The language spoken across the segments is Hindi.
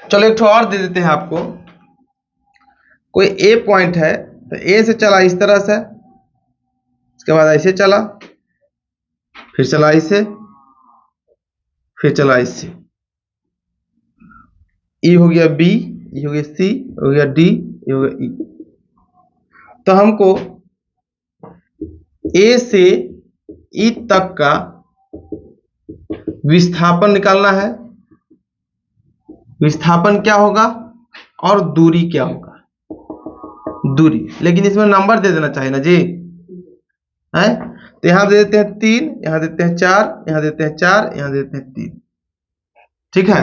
चलो एक ठो और दे देते हैं आपको। कोई ए पॉइंट है तो ए से चला इस तरह से, इसके बाद ऐसे चला, फिर चला इससे, फिर चला इससे। ई हो गया बी, ई हो गया सी, हो गया डी, ये हो गया ई। तो हमको ए से ई तक का विस्थापन निकालना है। विस्थापन क्या होगा और दूरी क्या होगा? दूरी, लेकिन इसमें नंबर दे देना चाहिए ना जी, है? तो यहां दे देते हैं 3, यहां देते हैं 4, यहां देते हैं 4, यहां देते हैं 3। ठीक है।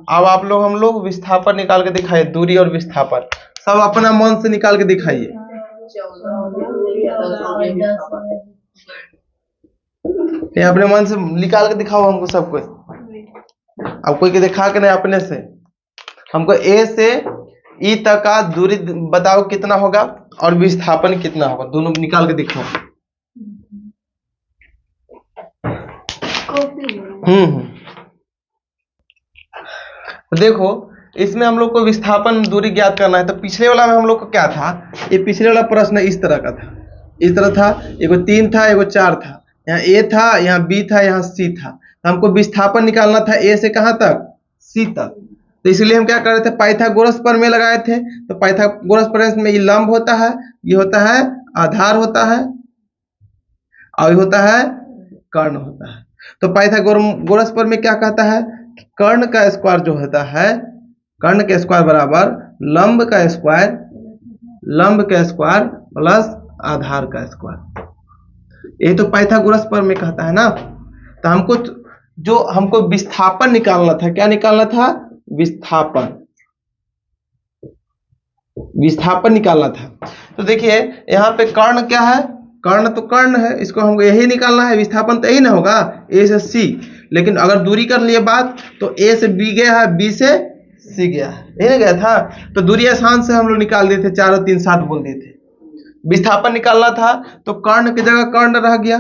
अब आप लोग हम लोग विस्थापन निकाल के दिखाइए, दूरी और विस्थापन सब अपना मन से निकाल के दिखाइए। ये अपने मन से निकाल के दिखाओ हमको सब कुछ। अब कोई के दिखा के नहीं, अपने से। हमको ए से ई तक का दूरी बताओ कितना होगा और विस्थापन कितना होगा, दोनों निकाल के दिखाओ। तो देखो इसमें हम लोग को विस्थापन दूरी ज्ञात करना है। तो पिछले वाला में हम लोग को क्या था, ये पिछले वाला प्रश्न इस तरह का था, इस तरह था। एगो 3 था, एगो 4 था, यहाँ ए था, यहाँ बी था, यहाँ सी था। तो हमको विस्थापन निकालना था ए से कहाँ तक, सी तक। तो इसलिए हम क्या कर रहे थे, पाइथागोरस प्रमेय लगाए थे। तो पाइथागोरस प्रमेय में ये लंब होता है, ये होता है आधार होता है, और ये होता है कर्ण होता है। तो पाइथागोरस प्रमेय क्या कहता है, कर्ण का स्क्वायर जो होता है, कर्ण के स्क्वायर बराबर लंब का स्क्वायर, लंब का स्क्वायर प्लस आधार का स्क्वायर। ये तो पाइथागोरस प्रमेय कहता है ना। तो हमको जो हमको विस्थापन निकालना था, क्या निकालना था, विस्थापन, विस्थापन निकालना था। तो देखिए यहाँ पे कर्ण क्या है, कर्ण तो कर्ण है, इसको हमको यही निकालना है। विस्थापन तो यही ना होगा, ए से सी। लेकिन अगर दूरी कर लिए बात, तो ए से बी गया है, बी से सी गया है, यही ना गया था। तो दूरी आसान से हम लोग निकाल दिए थे, 4 और 3 7 बोल दिए थे। विस्थापन निकालना था तो कर्ण की जगह कर्ण रह गया,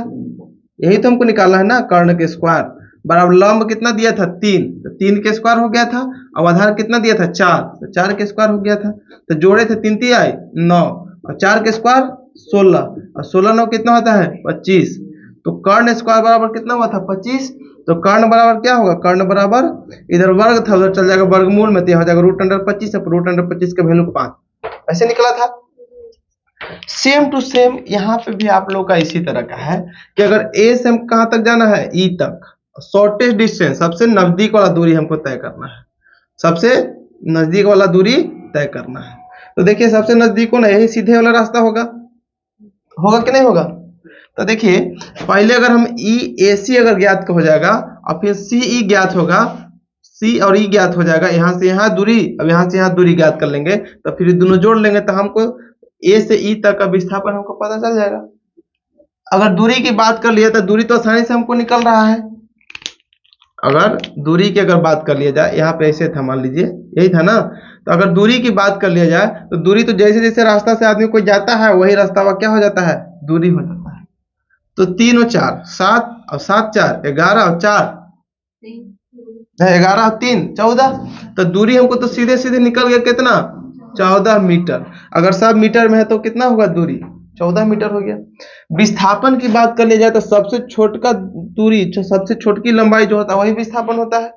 यही तो हमको निकालना है ना। कर्ण के स्क्वायर बराबर लंब कितना दिया था 3, तो 3 के स्क्वायर हो गया था। और आधार कितना दिया था 4, तो 4 के स्क्वायर हो गया था। तो जोड़े थे 3 3 आए 9, और 4 के स्क्वायर 16, और 16 9 कितना होता है 25। तो कर्ण स्क्वायर बराबर कितना हुआ था 25। तो कर्ण बराबर क्या होगा, कर्ण बराबर इधर वर्ग था, उधर चल जाएगा वर्गमूल में, तो हो जाएगा √25। √25 का वैल्यू 5 ऐसे निकला था। सेम टू सेम यहाँ पे भी आप लोग का इसी तरह का है कि अगर ए से हम कहां तक जाना है, ई तक, शॉर्टेस्ट डिस्टेंस, सबसे नजदीक वाला दूरी हमको तय करना है, सबसे नजदीक वाला दूरी तय करना है। तो देखिए सबसे नजदीक ना यही सीधे वाला रास्ता होगा, होगा कि नहीं होगा। तो देखिए पहले अगर हम ई ए सी अगर ज्ञात हो जाएगा, और फिर सी ई ज्ञात होगा, सी और ई ज्ञात हो जाएगा, यहाँ से यहाँ दूरी, अब यहाँ से यहाँ दूरी ज्ञात कर लेंगे, तो फिर दोनों जोड़ लेंगे, तो हमको ए से ई तक का विस्थापन हमको पता चल जाएगा। अगर दूरी की बात कर लिया तो दूरी तो आसानी से हमको निकल रहा है। अगर दूरी की अगर बात कर लिया जाए, यहाँ पे ऐसे था, मान लीजिए यही था ना। तो अगर दूरी की बात कर लिया जाए, तो दूरी तो जैसे जैसे रास्ता से आदमी कोई जाता है, वही रास्ता क्या हो जाता है, दूरी हो जाता है। तो 3 और 4 7, और 7 4 11, और 4 11 और 3 14। तो दूरी हमको तो सीधे सीधे निकल गया कितना, 14 मीटर। अगर सब मीटर में है तो कितना होगा दूरी, 14 मीटर हो गया। विस्थापन की बात कर ली जाए तो सबसे छोटका दूरी, सबसे छोटकी लंबाई जो होता है वही विस्थापन होता है।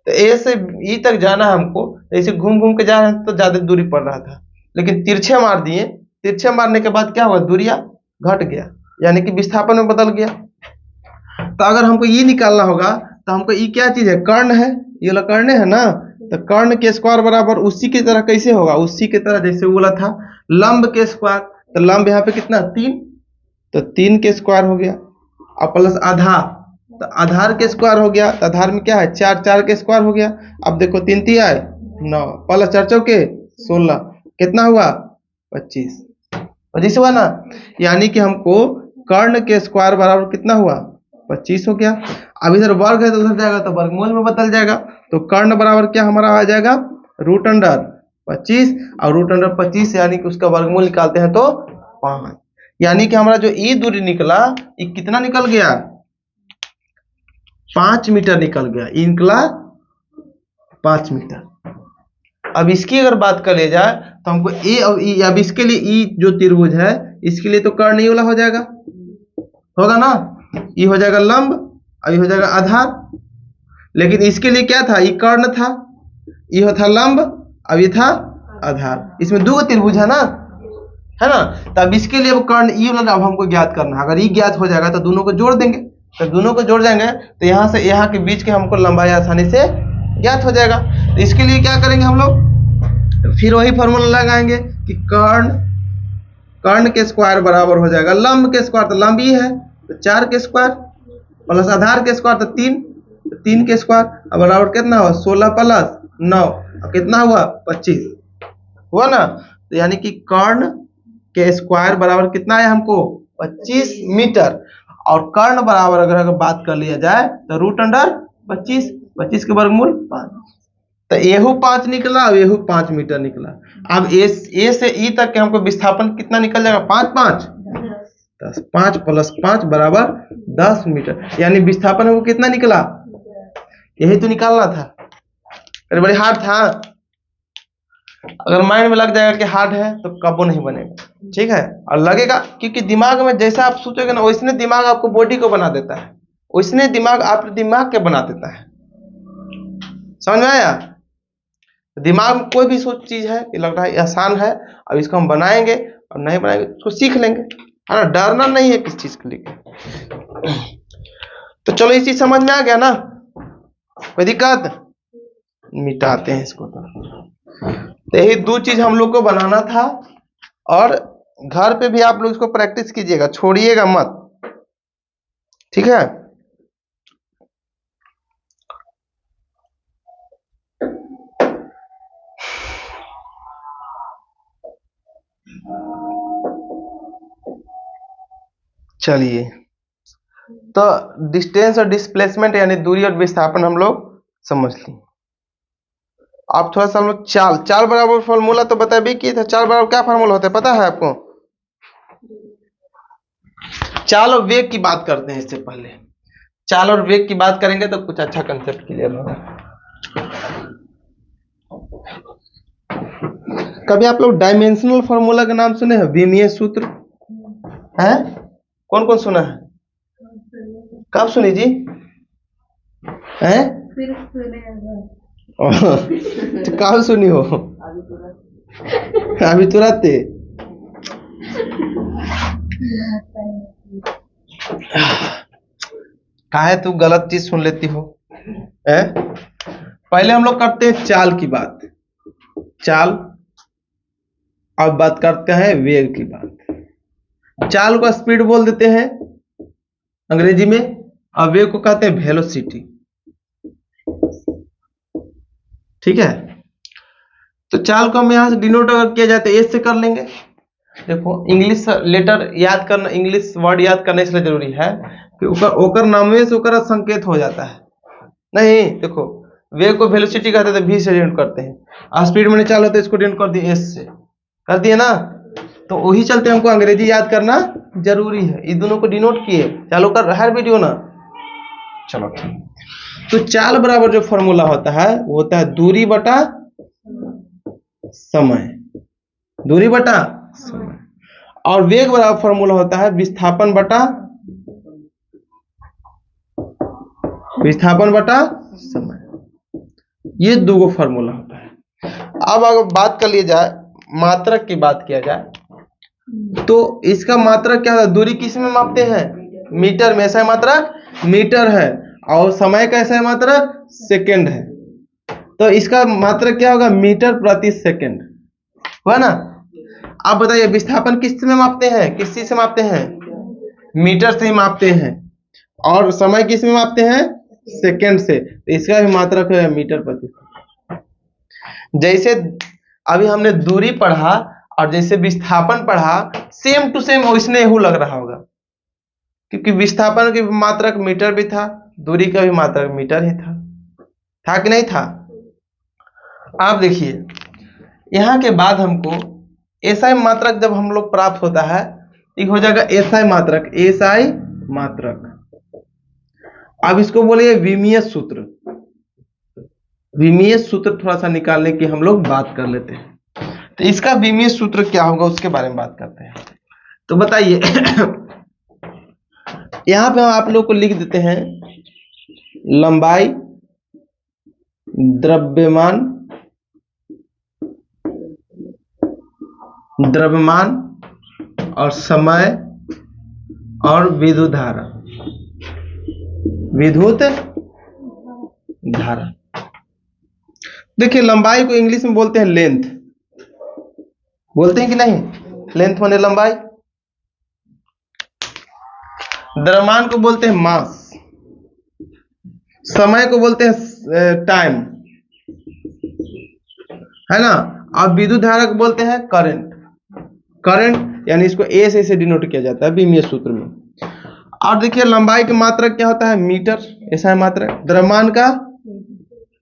तो ए से ई तक जाना है हमको, ऐसे घूम घूम के जा रहे हैं तो ज्यादा दूरी पड़ रहा था, लेकिन तिरछे मार दिए, तिरछे मारने के बाद क्या हुआ, दूरिया घट गया, यानी कि विस्थापन में बदल गया। तो अगर हमको ई निकालना होगा, तो हमको ई क्या चीज है, कर्ण है, ये वाला कर्ण है ना। तो कर्ण के स्क्वायर बराबर उसी की तरह कैसे होगा, उसी की तरह जैसे बोला था लंब के स्क्वायर। तो लंब यहाँ पे कितना 3, तो 3 के स्क्वायर हो गया, और प्लस आधार, तो आधार के स्क्वायर हो गया। तो आधार में क्या है 4, 4 के स्क्वायर हो गया। अब देखो 3 3 आए 9, प्लस 4 चौके 16, कितना हुआ 25, 25 हुआ ना। यानी कि हमको कर्ण के स्क्वायर बराबर कितना हुआ 25 हो गया। अब इधर वर्ग है तो उधर जाएगा तो वर्गमूल में बदल जाएगा। तो कर्ण बराबर क्या हमारा आ जाएगा √25, और √25 यानी कि उसका वर्गमूल निकालते हैं तो 5। यानी कि हमारा जो ई दूरी निकला, ये कितना निकल गया 5 मीटर निकल गया, ई निकला 5 मीटर। अब इसकी अगर बात कर लिया जाए तो हमको ए और ई, अब इसके लिए ई जो त्रिभुज है इसके लिए तो कर्ण ई वाला हो जाएगा, होगा ना, ई हो जाएगा लंब और ये हो जाएगा आधार। लेकिन इसके लिए क्या था, ई कर्ण था, ई था लंब, अब ये था आधार। इसमें दो त्रिभुज है ना, तब इसके लिए अब कर्ण ई वाला अब हमको ज्ञात करना है। अगर ई ज्ञात हो जाएगा तो दोनों को जोड़ देंगे, तो दोनों को जोड़ जाएंगे तो यहाँ से यहाँ के बीच के हमको लंबाई आसानी से ज्ञात हो जाएगा। तो इसके लिए क्या करेंगे हम लोग, फिर वही फॉर्मूला लगाएंगे कि कर्ण के स्क्वायर बराबर हो जाएगा लंब के स्क्वायर, तो लंब ही है तो 4 के स्क्वायर प्लस आधार के स्क्वायर तो 3, तो 3 के स्क्वायर, अब बराबर कितना हुआ 16 प्लस 9, अब कितना हुआ 25 हुआ ना। तो यानी कि कर्ण के स्क्वायर बराबर कितना है हमको 25 मीटर, और कर्ण बराबर अगर बात कर लिया जाए तो रूट अंडर 25, 25 के वर्गमूल 5, तो एहू 5 निकला और एहू 5 मीटर निकला। अब ए से ई तक के हमको विस्थापन कितना निकल जाएगा 5 5 10, 5 प्लस 5 बराबर 10 मीटर, यानी विस्थापन हमको कितना निकला, यही तो निकालना था। अरे बड़ी हार्ड था, अगर माइंड में लग जाएगा कि हार्ड है तो कबो नहीं बनेगा, ठीक है। और लगेगा क्योंकि दिमाग में जैसा आप सोचोगे ना वैसने दिमाग आपको बॉडी को बना देता है, वैसने दिमाग आप दिमाग के बना देता है, समझ में आया। दिमाग में कोई भी सोच चीज है कि लग रहा है आसान है, अब इसको हम बनाएंगे और नहीं बनाएंगे उसको सीख लेंगे, है ना, डरना नहीं है किस चीज के लिए। तो चलो इस चीज समझ में आ गया ना, कोई दिक्कत, मिटाते हैं इसको। तो यही दो चीज हम लोग को बनाना था, और घर पे भी आप लोग इसको प्रैक्टिस कीजिएगा, छोड़िएगा मत, ठीक है। चलिए, तो डिस्टेंस और डिस्प्लेसमेंट यानी दूरी और विस्थापन हम लोग समझ लिए। आप थोड़ा सा हम लोग चाल बराबर फॉर्मूला तो बता भी किए थे, चाल बराबर क्या फॉर्मूला होता है पता है आपको। चाल और वेग की बात करते हैं, इससे पहले चाल और वेग की बात करेंगे तो कुछ अच्छा कंसेप्ट क्लियर होगा। कभी आप लोग डायमेंशनल फॉर्मूला का नाम सुने हैं, विमीय सूत्र है, कौन कौन सुना है, कब सुनी जी हैं, तो कब सुनी हो, अभी तुरंत काहे तू गलत चीज सुन लेती हो है? पहले हम लोग करते हैं चाल की बात, चाल, अब बात करते हैं वेग की बात। चाल को स्पीड बोल देते हैं अंग्रेजी में, और वेग को कहते हैं वेलोसिटी, ठीक है। तो चाल को हम यहां से डिनोट अगर किया जाए तो एस से कर लेंगे। देखो इंग्लिश लेटर याद करना, इंग्लिश वर्ड याद करना इसलिए जरूरी है कि ओकर नामे से ओकर संकेत हो जाता है। नहीं देखो, वेग को वेलोसिटी कहते हैं तो वी से डिनोट करते हैं, और स्पीड में चाल होता है इसको डिनोट कर दिए एस से, कर दिए ना। तो वही चलते हमको अंग्रेजी याद करना जरूरी है, इन दोनों को डिनोट किए, चालू कर हर वीडियो ना। चलो ठीक, तो चाल बराबर जो फॉर्मूला होता है वो होता है दूरी बटा समय, दूरी बटा समय, और वेग बराबर फॉर्मूला होता है विस्थापन बटा समय, ये दो फॉर्मूला होता है। अब अगर बात कर लिया जाए मात्रक की बात किया जाए तो इसका मात्रक क्या है, दूरी किस में मापते हैं, मीटर में, ऐसा मात्रक मीटर है, और समय का ऐसा मात्रक सेकंड है, तो इसका मात्रक क्या होगा मीटर प्रति सेकंड, हुआ ना। आप बताइए विस्थापन किस में मापते हैं, किस चीज से मापते हैं, मीटर से ही मापते हैं, और समय किस में मापते हैं, सेकंड से, तो इसका भी मात्रक है मीटर प्रति सेकंड। जैसे अभी हमने दूरी पढ़ा और जैसे विस्थापन पढ़ा, सेम टू सेम वैसने ही लग रहा होगा, क्योंकि विस्थापन की मात्रक मीटर भी था, दूरी का भी मात्रक मीटर ही था कि नहीं था। आप देखिए यहां के बाद हमको एसआई मात्रक जब हम लोग प्राप्त होता है, एक हो जाएगा एसआई मात्रक, एसआई मात्रक। अब इसको बोलिए विमीय सूत्र, विमीय सूत्र थोड़ा सा निकालने की हम लोग बात कर लेते हैं। तो इसका विमीय सूत्र क्या होगा उसके बारे में बात करते हैं। तो बताइए यहां पे हम आप लोग को लिख देते हैं लंबाई, द्रव्यमान, द्रव्यमान और समय और विद्युत धारा, विद्युत धारा। देखिए लंबाई को इंग्लिश में बोलते हैं लेंथ, बोलते हैं कि नहीं, लेंथ माने लंबाई। द्रव्यमान को बोलते हैं मास, समय को बोलते हैं टाइम, है ना, और विद्युत धारा को बोलते हैं करंट। करंट यानी इसको ए से इसे डिनोट किया जाता है विमीय सूत्र में। और देखिए लंबाई की मात्रक क्या होता है, मीटर, एसआई मात्रक। द्रव्यमान का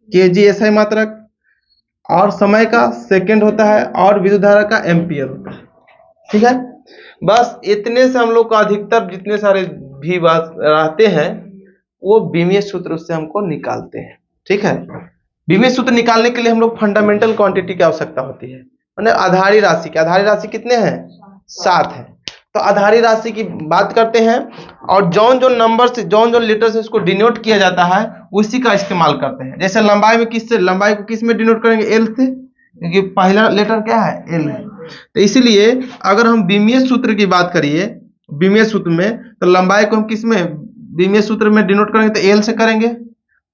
केजी, एसआई मात्रक। और समय का सेकंड होता है, और विद्युत धारा का एम्पियर होता है। ठीक है, बस इतने से हम लोग को अधिकतर जितने सारे भी बात रहते हैं वो विमीय सूत्र उससे हमको निकालते हैं। ठीक है, विमीय सूत्र निकालने के लिए हम लोग फंडामेंटल क्वांटिटी की आवश्यकता होती है, माने आधारी राशि की। आधारी राशि कितने हैं, 7 है। तो आधारी राशि की बात करते हैं, और जौन जो नंबर से, जौन जो लेटर से इसको डिनोट किया जाता है उसी का इस्तेमाल करते हैं। जैसे लंबाई में किससे, लंबाई को किस में डिनोट करेंगे, एल से, क्योंकि पहला लेटर क्या है, एल है। तो इसलिए अगर हम विमीय सूत्र की बात करिए, विमीय सूत्र में, तो लंबाई को हम किस में, विमीय सूत्र में डिनोट करेंगे तो एल से करेंगे,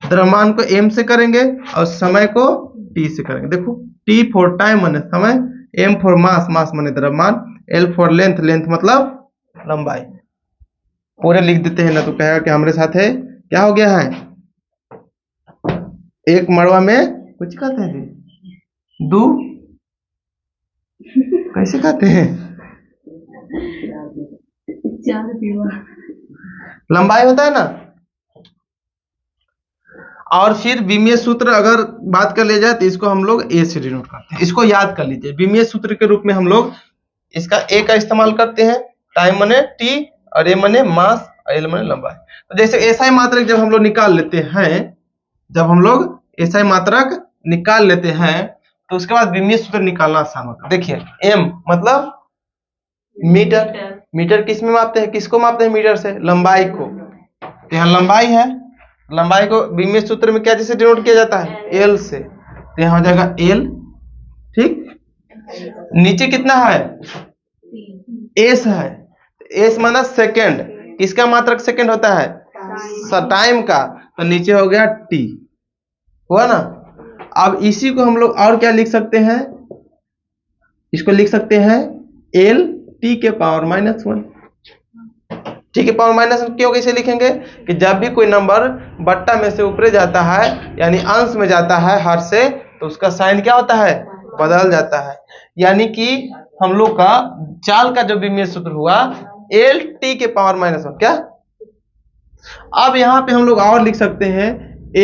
द्रव्यमान को एम से करेंगे, और समय को टी से करेंगे। देखो, टी फॉर टाइम माने समय, एम फॉर मास, मास माने द्रव्यमान, एल फॉर लेंथ, लेंथ मतलब लंबाई। पूरे लिख देते हैं ना तो कहेगा कि हमारे साथ है, क्या हो गया है, एक मड़वा में कुछ कहते हैं जी, दो कैसे कहते हैं, लंबाई होता है ना। और फिर विमीय सूत्र अगर बात कर ले जाए तो इसको हम लोग ए से डिनोट करते हैं। इसको याद कर लीजिए, विमीय सूत्र के रूप में हम लोग इसका ए का इस्तेमाल करते हैं, टाइम मने टी, और ए मने मास, और एल मने लंबाई। तो जैसे एसआई मात्रक जब हम लोग निकाल लेते हैं, जब हम लोग एसआई मात्रक निकाल लेते हैं तो उसके बाद विमीय सूत्र निकालना आसान होता है। देखिए एम मतलब मीटर, मीटर किस में मापते हैं, किसको मापते हैं, मीटर से, लंबाई को। तो यहाँ लंबाई है, लंबाई को विमीय सूत्र में क्या जैसे डिनोट किया जाता है, एल से। तो यहाँ हो जाएगा एल। ठीक, नीचे कितना है, एस है, एस माना सेकेंड, किसका मात्रक सेकेंड होता है, टाइम का, तो नीचे हो गया टी, हुआ ना। अब इसी को हम लोग और क्या लिख सकते हैं, इसको लिख सकते हैं एल टी के पावर -1। टी के पावर -1 क्यों, कैसे लिखेंगे कि जब भी कोई नंबर बट्टा में से ऊपर जाता है यानी अंश में जाता है हर से, तो उसका साइन क्या होता है, बदल जाता है। यानी कि हम लोग का चाल का जो विमीय सूत्र हुआ एल टी के पावर -1 क्या। अब यहाँ पे हम लोग और लिख सकते हैं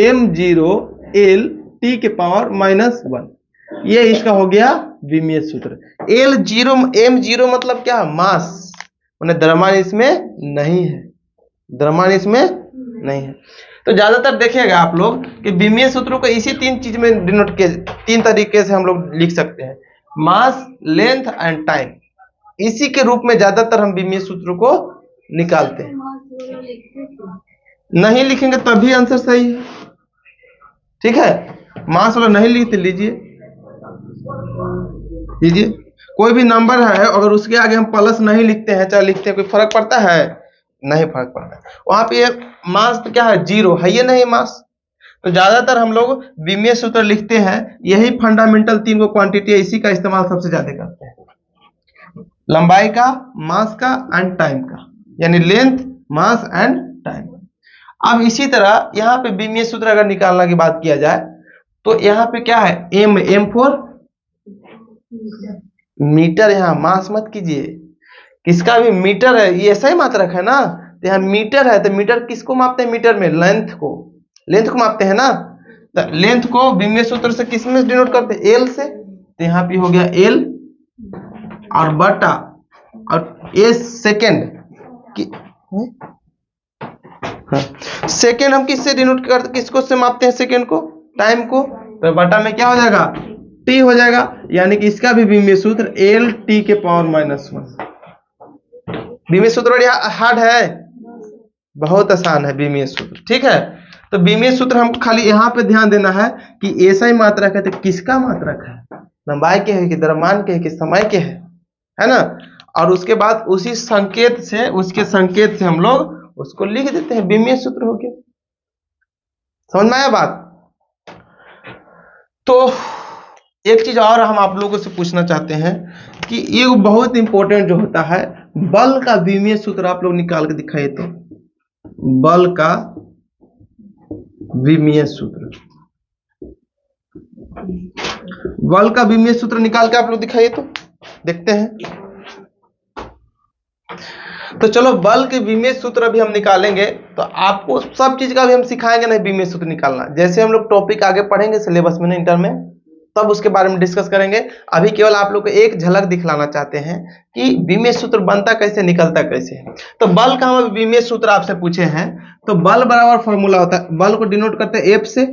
m0 एल टी के पावर -1, ये इसका हो गया विमीय सूत्र। m0 मतलब क्या, मास, माने द्रव्यमान इसमें नहीं है, द्रव्यमान इसमें नहीं है। तो ज्यादातर देखिएगा आप लोग कि विमीय सूत्रों को इसी 3 चीज में डिनोट किए, 3 तरीके से हम लोग लिख सकते हैं, मास, लेंथ एंड टाइम। इसी के रूप में ज्यादातर हम विमीय सूत्रों को निकालते हैं। नहीं लिखेंगे तभी आंसर सही है। ठीक है, मास वाला नहीं लिखते, लीजिए लीजिए, कोई भी नंबर है अगर उसके आगे हम प्लस नहीं लिखते हैं, चाहे लिखते हैं, कोई फर्क पड़ता है, नहीं फर्क पड़ता है। वहां पे मास तो क्या है, 0 है, ये नहीं मास। तो ज्यादातर हम लोग विमीय सूत्र लिखते हैं, यही फंडामेंटल 3 को क्वांटिटी है, इसी का इस्तेमाल सबसे ज्यादा करते हैं, लंबाई का, मास का एंड टाइम का, यानी लेंथ, मास एंड टाइम। अब इसी तरह यहाँ पे विमीय सूत्र अगर निकालने की बात किया जाए तो यहाँ पे क्या है, एम फॉर मीटर, यहाँ मास मत कीजिए, किसका भी मीटर है, ये ऐसा ही मात्रक है ना। तो यहाँ मीटर है, तो मीटर किसको मापते हैं, मीटर में लेंथ को, लेंथ को मापते हैं ना। तो लेंथ को विमीय सूत्र से किस में डिनोट करते हैं, एल से। तो यहाँ पे हो गया एल और बटा, और ए सेकेंड की, सेकेंड हम किससे डिनोट करते, किसको से मापते हैं सेकेंड को, टाइम को। तो बटा में क्या हो जाएगा, टी हो जाएगा, यानी कि इसका भी बीमीय सूत्र एल टी के पावर -1। बीमीय सूत्र बड़ी हार्ड है, बहुत आसान है बीमीय सूत्र, ठीक है। तो बीमीय सूत्र हमको खाली यहाँ पे ध्यान देना है कि ऐसा ही मात्रक है तो किसका मात्रक है, लंबाई के है कि द्रव्यमान के है कि समय के है ना। और उसके बाद उसी संकेत से, उसके संकेत से हम लोग उसको लिख देते हैं, बीमीय सूत्र हो गया। समझ में आया बात। तो एक चीज और हम आप लोगों से पूछना चाहते हैं कि ये बहुत इंपॉर्टेंट जो होता है, बल का बीमीय सूत्र आप लोग निकाल के दिखाइए। तो बल का बीमीय सूत्र, बल का बीमीय सूत्र निकाल के आप लोग दिखाइए तो देखते हैं। तो चलो बल के बीमीय सूत्र अभी हम निकालेंगे, तो आपको सब चीज का भी हम सिखाएंगे नहीं बीमीय सूत्र निकालना, जैसे हम लोग टॉपिक आगे पढ़ेंगे सिलेबस में इंटर में, तब उसके बारे में डिस्कस करेंगे। अभी केवल आप लोग को एक झलक दिखलाना चाहते हैं कि बीमीय सूत्र बनता कैसे, निकलता कैसे है। तो बल का हम बीमीय सूत्र आपसे पूछे हैं, तो बल बराबर फॉर्मूला होता है, बल को डिनोट करते हैं एफ से,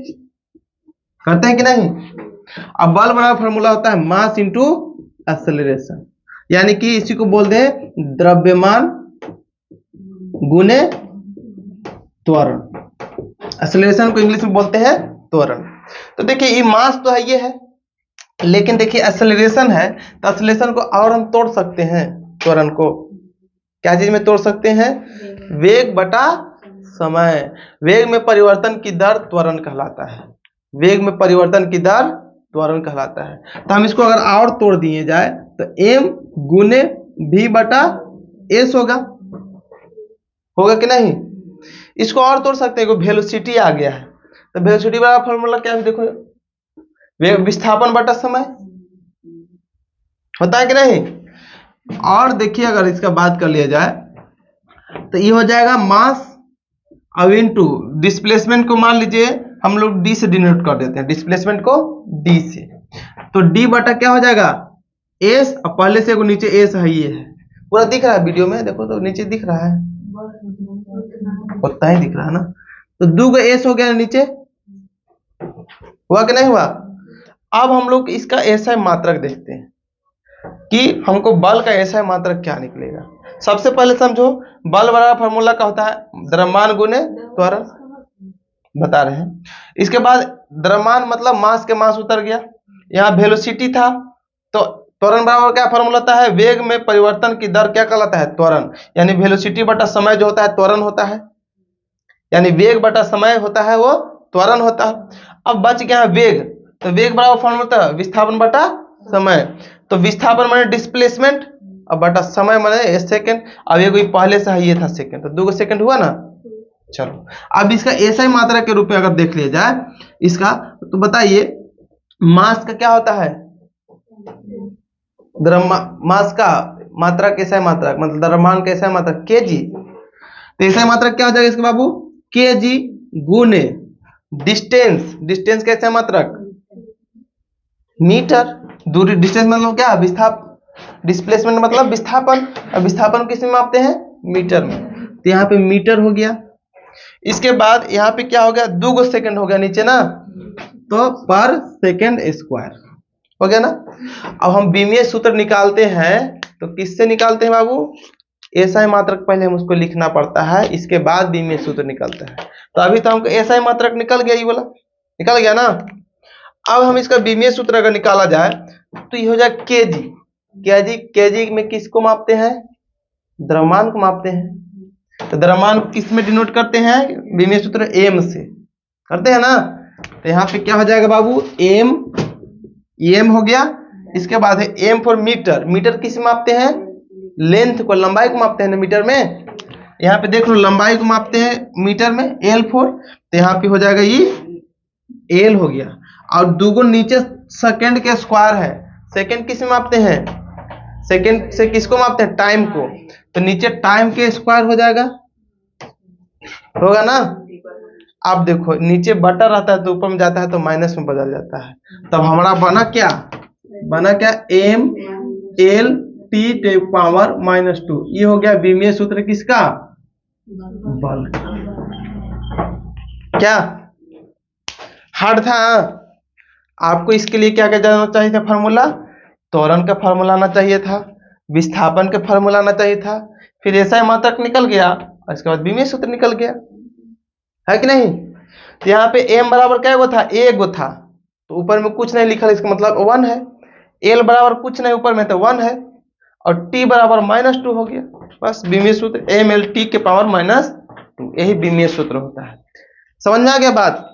करते हैं कि नहीं। अब बल बराबर फॉर्मूला होता है मास इंटू एक्सेलरेशन, यानी कि इसी को बोलते हैं द्रव्यमान गुने त्वरण, एक्सेलरेशन को इंग्लिश में बोलते हैं त्वरण। तो देखिए ये मास तो है, ये है, लेकिन देखिए एक्सेलरेशन है, तो एक्सेलरेशन को और हम तोड़ सकते हैं, त्वरण को क्या चीज में तोड़ सकते हैं, वेग बटा समय। वेग में परिवर्तन की दर त्वरण कहलाता है, वेग में परिवर्तन की दर त्वरण कहलाता है। तो हम इसको अगर और तोड़ दिए जाए तो m गुने v बटा s होगा कि नहीं। इसको और तोड़ सकते हैं, वेलोसिटी आ गया है, तो वेलोसिटी बराबर फॉर्मूला क्या है, देखो वेग विस्थापन बटा समय होता है कि नहीं। और देखिए अगर इसका बात कर लिया जाए तो ये हो जाएगा मास अब इनटू डिस्प्लेसमेंट को मान लीजिए हम लोग d से डिनोट कर देते हैं, डिस्प्लेसमेंट को d से, तो d बटा क्या हो जाएगा s, और पहले से नीचे s है, ये है पूरा दिख रहा है वीडियो में, देखो तो नीचे दिख रहा है, उतना ही दिख रहा है ना। तो 2 का s हो गया नीचे, हुआ कि नहीं हुआ। अब हम लोग इसका SI मात्रक देखते हैं कि हमको बल का SI मात्रक क्या निकलेगा। सबसे पहले समझो बल बराबर फॉर्मूला का होता है द्रव्यमान गुने त्वरण, बता रहे हैं। इसके बाद द्रव्यमान मतलब मास के मास उतर गया, यहाँ वेलोसिटी था, तो त्वरण बराबर क्या फॉर्मूला होता है, वेग में परिवर्तन की दर क्या कहलाता है, त्वरण, यानी वेलोसिटी बटा समय जो होता है त्वरण होता है, यानी वेग बटा समय होता है वो त्वरण होता है। अब बच गया वेग, तो वेग बराबर फॉर्मूला होता है विस्थापन बटा समय, तो विस्थापन माने डिस्प्लेसमेंट और बटा समय माने सेकंड। अब ये कोई पहले से है, ये था सेकंड, तो 2 सेकंड हुआ ना। चलो अब इसका SI मात्रा के रूप में अगर देख लिया जाए इसका, तो बताइए मास का क्या होता है, मास का मात्रा SI मात्रा मतलब द्रव्यमान का SI मात्रा kg, तो SI मात्रा क्या हो जाएगा इसके बाबू, kg गुने डिस्टेंस, डिस्टेंस का SI मात्रक मीटर, दूरी, डिस्टेंस मतलब क्या, डिस्प्लेसमेंट मतलब विस्थापन, और विस्थापन किस में मापते हैं, मीटर में, तो यहाँ पे मीटर हो गया। इसके बाद यहाँ पे क्या हो गया, 2 सेकंड हो गया नीचे ना, तो पर सेकंड स्क्वायर हो गया ना। अब हम बीमीय सूत्र निकालते हैं, तो किससे निकालते हैं बाबू, SI मात्रक पहले हम उसको लिखना पड़ता है, इसके बाद बीमीय सूत्र निकलता है। तो अभी तो हमको SI मात्रक निकल गया, ये वाला निकल गया ना। अब हम इसका बीमीय सूत्र अगर निकाला जाए तो ये हो जाए kg, kg में किसको मापते हैं, द्रव्यमान को मापते हैं, तो द्रव्यमान किस में डिनोट करते हैं, बीमीय सूत्र m से करते हैं ना। तो यहाँ पे क्या हो जाएगा बाबू, m हो गया। इसके बाद है m फॉर मीटर, मीटर किस में मापते हैं, लेंथ को, लंबाई को मापते हैं ना मीटर में, यहाँ पे देख लो लंबाई को मापते हैं मीटर में, l फॉर, तो यहाँ पे हो जाएगा ये l हो गया। और 2 नीचे सेकंड के स्क्वायर है, सेकंड किस में मापते हैं, सेकंड से किसको मापते हैं, टाइम को, तो नीचे टाइम के स्क्वायर हो जाएगा, होगा ना। अब देखो नीचे बटा रहता है तो ऊपर में जाता है तो माइनस में बदल जाता है, तब हमारा बना क्या m l t पावर -2, ये हो गया बीमीय सूत्र किसका, बल। क्या हार्ड था, आपको इसके लिए क्या क्या जानना चाहिए था? फार्मूला, त्वरण का फार्मूला आना चाहिए था, विस्थापन का फार्मूला आना चाहिए था, फिर एसआई मात्रक निकल गया और इसके बाद बीमीय सूत्र निकल गया, है कि नहीं? तो यहाँ पे m बराबर क्या गो था? एक गो था, तो ऊपर में कुछ नहीं लिखा, इसका मतलब 1 है। l बराबर कुछ नहीं ऊपर में, तो 1 है, और t बराबर -2 हो गया। बस बीमीय सूत्र mLt के पावर -2, यही बीमीय सूत्र होता है। समझ में आ गया बात?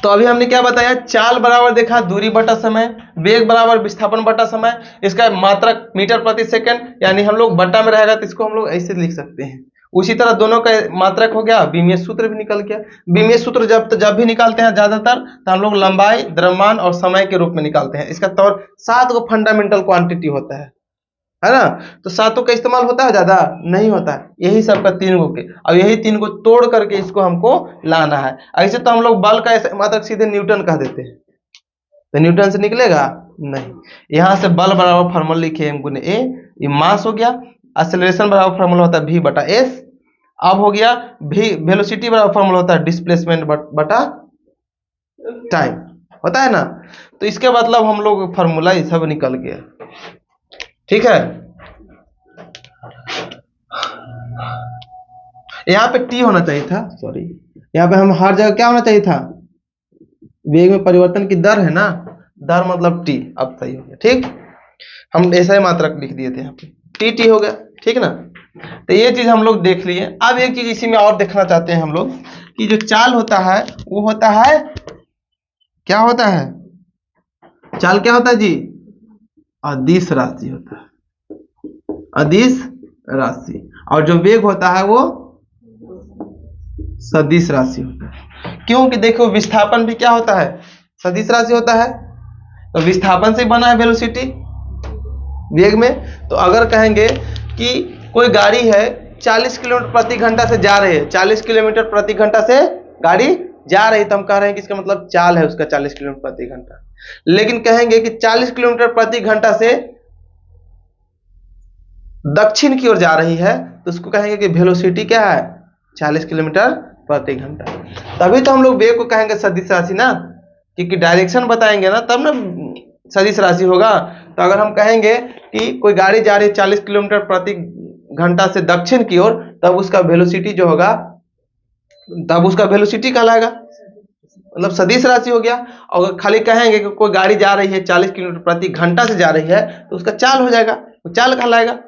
तो अभी हमने क्या बताया? चाल बराबर देखा दूरी बटा समय, वेग बराबर विस्थापन बटा समय, इसका मात्रक मीटर प्रति सेकंड, यानी हम लोग बटा में रहेगा तो इसको हम लोग ऐसे लिख सकते हैं। उसी तरह दोनों का मात्रक हो गया, बीमीय सूत्र भी निकल गया। बीमीय सूत्र जब भी निकालते हैं ज्यादातर, तो हम लोग लंबाई, द्रव्यमान और समय के रूप में निकालते हैं। इसका तौर 7 गो फंडामेंटल क्वांटिटी होता है ना? तो 7 का इस्तेमाल होता है? ज्यादा नहीं होता है, यही सबका 3 गो के, अब यही 3 को तोड़ करके इसको हमको लाना है। ऐसे तो हम लोग बल का मात्रक सीधे न्यूटन कह देते हैं, तो न्यूटन से निकलेगा नहीं। यहाँ से बल बराबर फार्मूला लिखे m गुने a, ये मास हो गया। एक्सेलरेशन बराबर फार्मूला होता है v बटा s। अब हो गया v, वेलोसिटी बराबर फार्मूला होता है डिस्प्लेसमेंट बटा टाइम, होता है ना? तो इसके मतलब हम लोग फार्मूला ये सब निकल गया, ठीक है। यहाँ पे t होना चाहिए था, सॉरी, यहाँ पे हम हर जगह क्या होना चाहिए था? वेग में परिवर्तन की दर है ना, दर मतलब t। अब सही हो गया, ठीक। हम ऐसा ही मात्रक लिख दिए थे यहाँ पे, t हो गया, ठीक ना? तो ये चीज हम लोग देख लिए। अब एक चीज इसी में और देखना चाहते हैं हम लोग, कि जो चाल होता है वो होता है, क्या होता है? चाल क्या होता है जी? अदिश राशि होता है, अदिश राशि। और जो वेग होता है वो सदिश राशि होता है। क्योंकि देखो विस्थापन भी क्या होता है? सदिश राशि होता है। तो विस्थापन से बना है वेलोसिटी वेग में। तो अगर कहेंगे कि कोई गाड़ी है 40 किलोमीटर प्रति घंटा से जा रही है, 40 किलोमीटर प्रति घंटा से गाड़ी जा रही, तो हम कह रहे हैं कि इसका मतलब चाल है उसका 40 किलोमीटर प्रति घंटा। लेकिन कहेंगे कि 40 किलोमीटर प्रति घंटा से दक्षिण की ओर जा रही है, तो उसको कहेंगे कि वेलोसिटी क्या है? 40 किलोमीटर प्रति घंटा। तभी तो हम लोग वेग को कहेंगे सदिश राशि ना, क्योंकि डायरेक्शन बताएंगे ना तब ना सदिश राशि होगा। तो अगर हम कहेंगे कि कोई गाड़ी जा रही है 40 किलोमीटर प्रति घंटा से दक्षिण की ओर, तब उसका वेलोसिटी जो होगा, तब उसका वेलोसिटी कहलाएगा, मतलब सदिश राशि हो गया। और खाली कहेंगे कि कोई गाड़ी जा रही है 40 किलोमीटर प्रति घंटा से जा रही है, तो उसका चाल हो जाएगा, वो चाल कहलाएगा।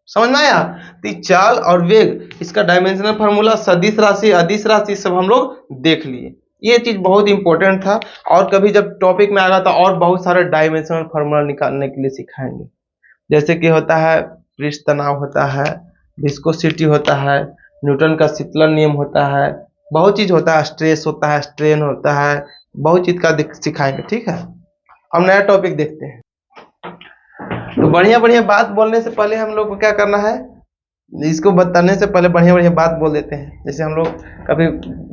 समझ में आया? तो चाल और वेग, इसका डायमेंशनल फार्मूला, सदिश राशि, अदिश राशि, सब हम लोग देख लिए। ये चीज बहुत इंपॉर्टेंट था, और कभी जब टॉपिक में आएगा तो और बहुत सारे डायमेंशनल फार्मूला निकालने के लिए सिखाएंगे। जैसे कि होता है पृष्ठ तनाव, होता है विस्कोसिटी, होता है न्यूटन का शीतलन नियम, होता है बहुत चीज होता है, स्ट्रेस होता है, स्ट्रेन होता है, बहुत चीज का सिखाएंगे, ठीक है। हम नया टॉपिक देखते हैं। तो बढ़िया बढ़िया बात बोलने से पहले हम लोग को क्या करना है? इसको बताने से पहले बढ़िया बढ़िया बात बोल देते हैं। जैसे हम लोग कभी,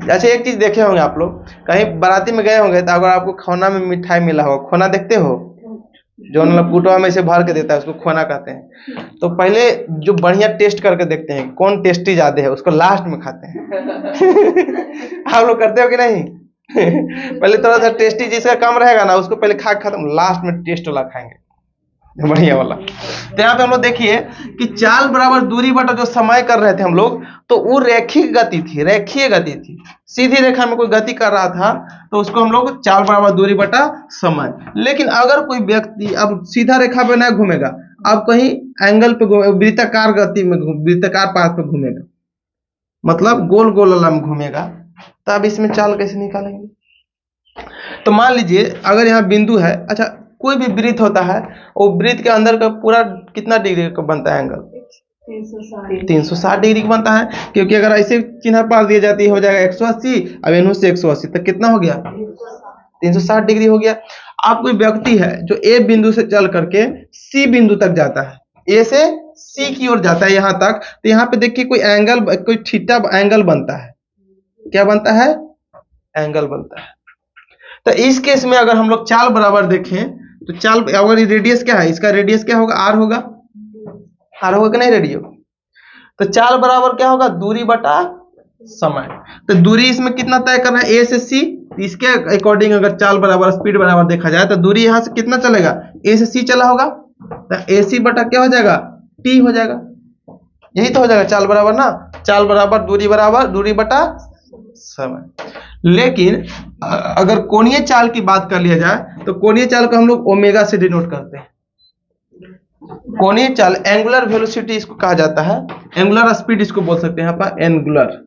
अच्छा एक चीज देखे होंगे आप लोग, कहीं बाराती में गए होंगे तो अगर आपको खोना में मिठाई मिला हो, खोना देखते हो, जो मतलब कुटवा में से भर के देता है, उसको खोना कहते हैं। तो पहले जो बढ़िया टेस्ट करके देखते हैं कौन टेस्टी ज्यादा है, उसको लास्ट में खाते हैं। आप लोग करते हो कि नहीं? पहले थोड़ा सा टेस्टी जिसका कम रहेगा ना, उसको पहले खा खत्म, लास्ट में टेस्ट वाला खाएंगे, बढ़िया वाला। तो यहाँ पे हम लोग देखिए कि चाल बराबर दूरी बटा जो समय कर रहे थे हम लोग, तो वो रेखीय गति थी, रेखीय गति थी। सीधी रेखा में कोई गति कर रहा था तो उसको हम लोग चाल बराबर दूरी बटा समय। लेकिन अगर कोई व्यक्ति अब सीधा रेखा पे नहीं घूमेगा, अब कहीं एंगल पे, वृत्ताकार गति में, वृत्ताकार पाथ पे घूमेगा, मतलब गोल गोल वाला में घूमेगा, तो अब इसमें चाल कैसे निकालेंगे? तो मान लीजिए अगर यहाँ बिंदु है, अच्छा कोई भी वृत्त होता है, वो वृत्त के अंदर का पूरा कितना डिग्री का बनता है एंगल? 360 डिग्री का बनता है, क्योंकि अगर ऐसे चिन्ह पार दिए जाती है हो जाएगा 180, अब इन्हों से 180 तक कितना हो गया? 360 डिग्री हो गया। आप कोई व्यक्ति है जो ए बिंदु से चल करके सी बिंदु तक जाता है, ए से सी की ओर जाता है यहाँ तक, तो यहाँ पे देखिए कोई एंगल, कोई थीटा एंगल बनता है। क्या बनता है? एंगल बनता है। तो इस केस में अगर हम लोग चाल बराबर देखें, तो चाल अगर रेडियस क्या है, इसका रेडियस क्या होगा? आर होगा, आर होगा कि नहीं रेडियो? तो चाल बराबर क्या होगा? दूरी बटा समय। तो दूरी इसमें कितना तय करना है? ए से सी, इसके अकॉर्डिंग अगर चाल बराबर स्पीड बराबर देखा जाए तो दूरी यहाँ से कितना चलेगा, ए से सी चला होगा, तो ए सी बटा क्या हो जाएगा, टी हो जाएगा। यही तो हो जाएगा चाल बराबर ना, चाल बराबर दूरी बटा समय। लेकिन अगर कोणीय चाल की बात कर लिया जाए तो कोणीय चाल को हम लोग ओमेगा से डिनोट करते हैं। कोणीय चाल एंगुलर वेलोसिटी इसको कहा जाता है, एंगुलर स्पीड इसको बोल सकते हैं यहाँ पर एंगुलर।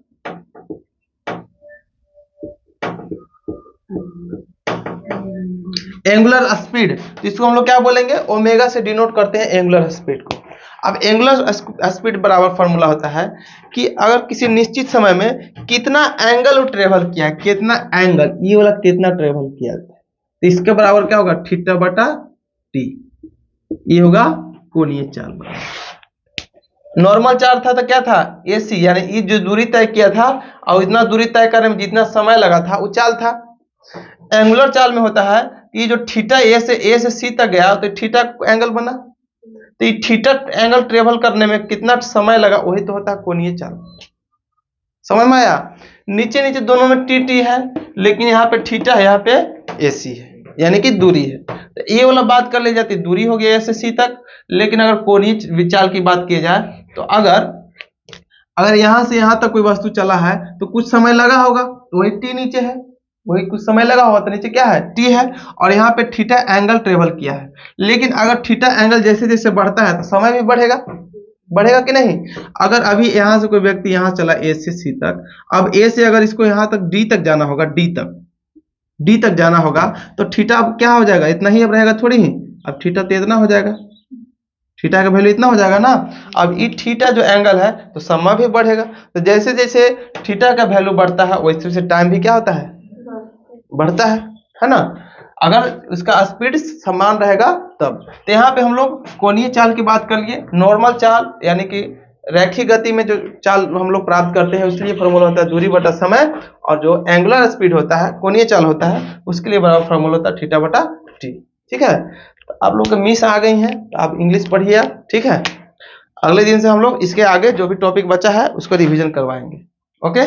एंगुलर स्पीड इसको हम लोग क्या बोलेंगे, ओमेगा से डिनोट करते हैं एंगुलर स्पीड को। अब एंगुलर स्पीड बराबर फॉर्मूला होता है कि अगर किसी निश्चित समय में कितना एंगल वो ट्रेवल किया, कितना एंगल ये वाला कितना ट्रेवल किया, तो इसके बराबर क्या होगा, थीटा बटा टी, ये होगा कोणीय चाल बराबर। नॉर्मल चाल था तो क्या था, ए सी, यानी ये जो दूरी तय किया था और इतना दूरी तय करने में जितना समय लगा था वो चाल था। एंगुलर चाल में होता है कि जो थीटा ए से सी तक गया तो थीटा एंगल बना, तो ये थीटा एंगल ट्रेवल करने में कितना समय लगा, वही तो होता है कोणीय चाल। समझ में आया, नीचे नीचे दोनों में टी टी है, लेकिन यहाँ पे थीटा है, यहाँ पे ए सी है, यानी कि दूरी है। तो ये वाला बात कर ली जाती, दूरी हो गया ए से सी तक। लेकिन अगर कोणीय चाल की बात की जाए तो अगर यहाँ से यहाँ तक कोई वस्तु चला है तो कुछ समय लगा होगा, तो वही टी नीचे है, वही कुछ समय लगा होगा, तो नीचे क्या है, टी है, और यहाँ पे थीटा एंगल ट्रेवल किया है। लेकिन अगर थीटा एंगल जैसे जैसे बढ़ता है तो समय भी बढ़ेगा कि नहीं। अगर अभी यहाँ से कोई व्यक्ति यहाँ चला ए से सी तक, अब ए से अगर इसको यहाँ तक डी तक जाना होगा, डी तक जाना होगा, तो थीटा अब क्या हो जाएगा, इतना ही अब रहेगा थोड़ी ही, अब थीटा तो इतना हो जाएगा, थीटा का वैल्यू इतना हो जाएगा ना। अब ये थीटा जो एंगल है तो समय भी बढ़ेगा, तो जैसे जैसे थीटा का वैल्यू बढ़ता है वैसे वैसे टाइम भी क्या होता है, बढ़ता है ना। अगर उसका स्पीड समान रहेगा तब। तो यहाँ पे हम लोग कोणीय चाल की बात कर लिए। नॉर्मल चाल यानी कि रैखिक गति में जो चाल हम लोग प्राप्त करते हैं उसके लिए फॉर्मूला होता है दूरी बटा समय, और जो एंगुलर स्पीड होता है कोणीय चाल होता है उसके लिए बराबर फॉर्मूला होता है थीटा बटा टी। ठीक है, तो आप लोग के मिस आ गई हैं तो आप इंग्लिश पढ़िए आप, ठीक है। अगले दिन से हम लोग इसके आगे जो भी टॉपिक बचा है उसको रिवीजन करवाएंगे। ओके।